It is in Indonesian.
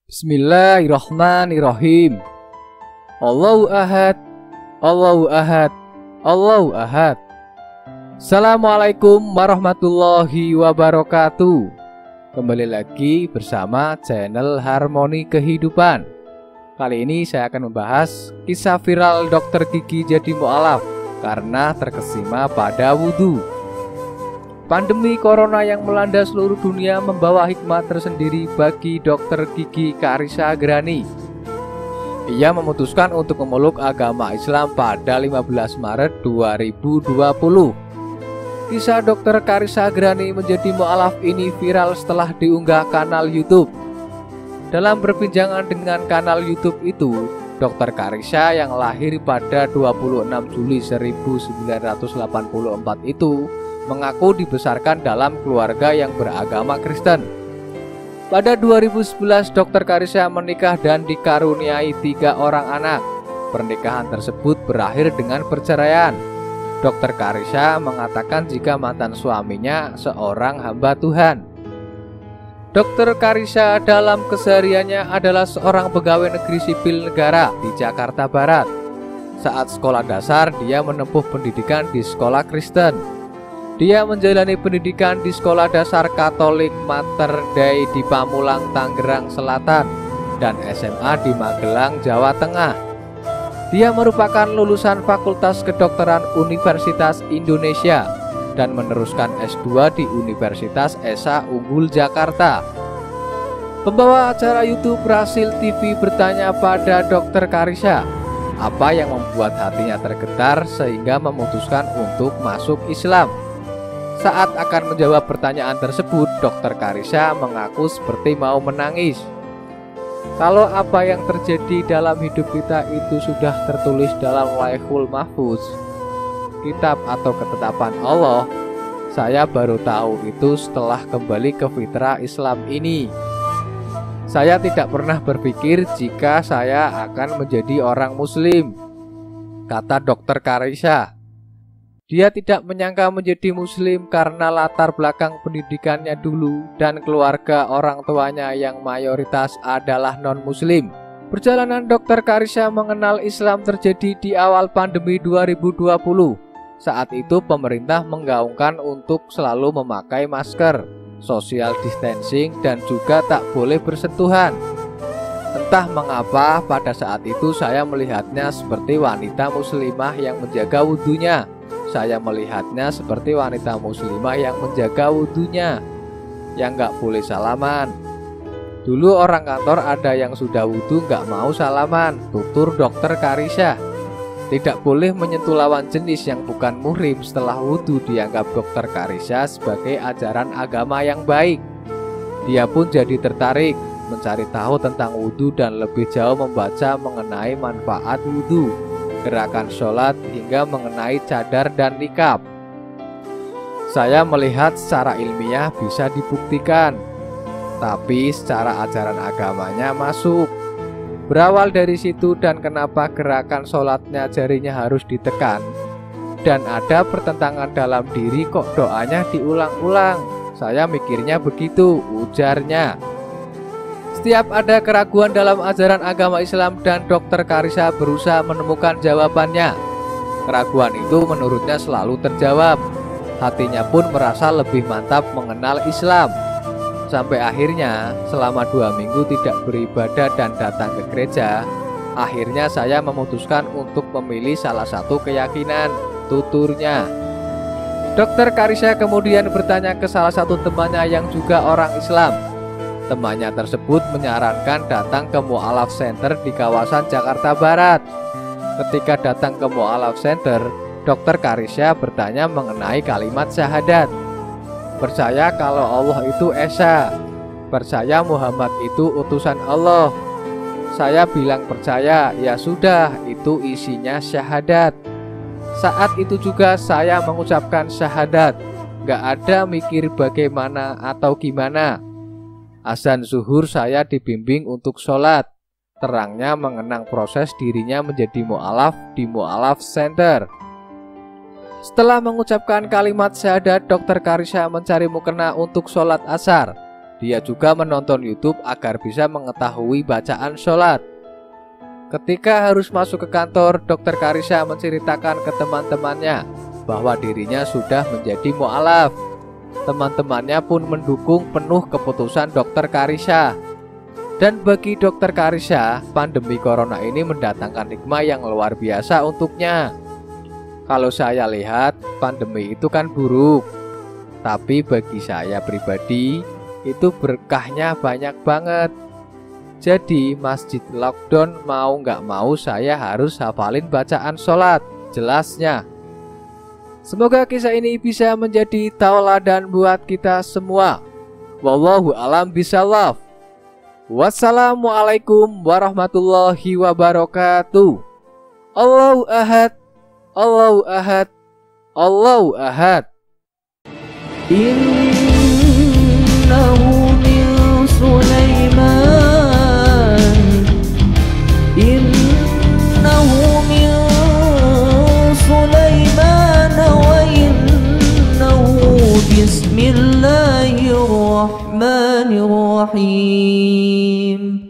Bismillahirrahmanirrahim. Allahu ahad, Allahu ahad, Allahu ahad. Assalamualaikum warahmatullahi wabarakatuh. Kembali lagi bersama channel Harmoni Kehidupan. Kali ini saya akan membahas kisah viral dokter gigi jadi mualaf karena terkesima pada wudhu. Pandemi corona yang melanda seluruh dunia membawa hikmah tersendiri bagi dokter gigi Karissa Agrani. Ia memutuskan untuk memeluk agama Islam pada 15 Maret 2020. Kisah dokter Karissa Agrani menjadi mualaf ini viral setelah diunggah kanal YouTube. Dalam perbincangan dengan kanal YouTube itu, Dr. Karissa yang lahir pada 26 Juli 1984 itu mengaku dibesarkan dalam keluarga yang beragama Kristen. Pada 2011, Dr. Karissa menikah dan dikaruniai 3 orang anak. Pernikahan tersebut berakhir dengan perceraian. Dr. Karissa mengatakan jika mantan suaminya seorang hamba Tuhan. Dr. Karissa dalam kesehariannya adalah seorang pegawai negeri sipil negara di Jakarta Barat. Saat sekolah dasar, dia menempuh pendidikan di sekolah Kristen. Dia menjalani pendidikan di Sekolah Dasar Katolik Mater Dei di Pamulang, Tangerang Selatan, dan SMA di Magelang, Jawa Tengah. Dia merupakan lulusan Fakultas Kedokteran Universitas Indonesia dan meneruskan S2 di Universitas Esa Unggul Jakarta. Pembawa acara YouTube Rasil TV bertanya pada Dr. Karissa, apa yang membuat hatinya tergetar sehingga memutuskan untuk masuk Islam. Saat akan menjawab pertanyaan tersebut, Dr. Karissa mengaku seperti mau menangis. Kalau apa yang terjadi dalam hidup kita itu sudah tertulis dalam Lauhul Mahfuz, kitab atau ketetapan Allah, saya baru tahu itu setelah kembali ke fitrah Islam ini. Saya tidak pernah berpikir jika saya akan menjadi orang Muslim, kata Dr. Karissa. Dia tidak menyangka menjadi Muslim karena latar belakang pendidikannya dulu dan keluarga orang tuanya yang mayoritas adalah non-Muslim. Perjalanan Dr. Karissa mengenal Islam terjadi di awal pandemi 2020. Saat itu pemerintah menggaungkan untuk selalu memakai masker, social distancing, dan juga tak boleh bersentuhan. Entah mengapa pada saat itu saya melihatnya seperti wanita muslimah yang menjaga wudhunya. Saya melihatnya seperti wanita muslimah yang menjaga wudhunya, yang gak boleh salaman. Dulu orang kantor ada yang sudah wudhu gak mau salaman, tutur Dr. Karissa. Tidak boleh menyentuh lawan jenis yang bukan muhrim setelah wudhu dianggap Dr. Karissa sebagai ajaran agama yang baik. Dia pun jadi tertarik mencari tahu tentang wudhu dan lebih jauh membaca mengenai manfaat wudhu, gerakan sholat, hingga mengenai cadar dan nikab. Saya melihat secara ilmiah bisa dibuktikan, tapi secara ajaran agamanya masuk. Berawal dari situ dan kenapa gerakan sholatnya jarinya harus ditekan, dan ada pertentangan dalam diri kok doanya diulang-ulang. Saya mikirnya begitu, ujarnya. Setiap ada keraguan dalam ajaran agama Islam dan Dr. Karissa berusaha menemukan jawabannya. Keraguan itu menurutnya selalu terjawab. Hatinya pun merasa lebih mantap mengenal Islam. Sampai akhirnya selama 2 minggu tidak beribadah dan datang ke gereja, akhirnya saya memutuskan untuk memilih salah satu keyakinan, tuturnya. Dr. Karissa kemudian bertanya ke salah satu temannya yang juga orang Islam. Temannya tersebut menyarankan datang ke Mu'alaf Center di kawasan Jakarta Barat. Ketika datang ke Mu'alaf Center, Dr. Karissa bertanya mengenai kalimat syahadat. Percaya kalau Allah itu Esa, percaya Muhammad itu utusan Allah. Saya bilang percaya, ya sudah, itu isinya syahadat. Saat itu juga saya mengucapkan syahadat, gak ada mikir bagaimana atau gimana. Azan zuhur saya dibimbing untuk sholat. Terangnya mengenang proses dirinya menjadi mu'alaf di Mu'alaf Center. Setelah mengucapkan kalimat syahadat, Dr. Karissa mencari mukena untuk sholat asar. Dia juga menonton YouTube agar bisa mengetahui bacaan sholat. Ketika harus masuk ke kantor, Dr. Karisya menceritakan ke teman-temannya bahwa dirinya sudah menjadi mu'alaf. Teman-temannya pun mendukung penuh keputusan Dr. Karisya. Dan bagi Dr. Karisya, pandemi corona ini mendatangkan hikmah yang luar biasa untuknya. Kalau saya lihat, pandemi itu kan buruk, tapi bagi saya pribadi, itu berkahnya banyak banget. Jadi masjid lockdown, mau nggak mau saya harus hafalin bacaan sholat, jelasnya. Semoga kisah ini bisa menjadi tauladan buat kita semua. Wallahu a'lam bishawab. Wassalamualaikum warahmatullahi wabarakatuh. Allahu ahad, Allahu ahad, Allahu ahad. Innahu min Sulaiman, innahu min Sulaiman wa innahu bismillahirrahmanirrahim.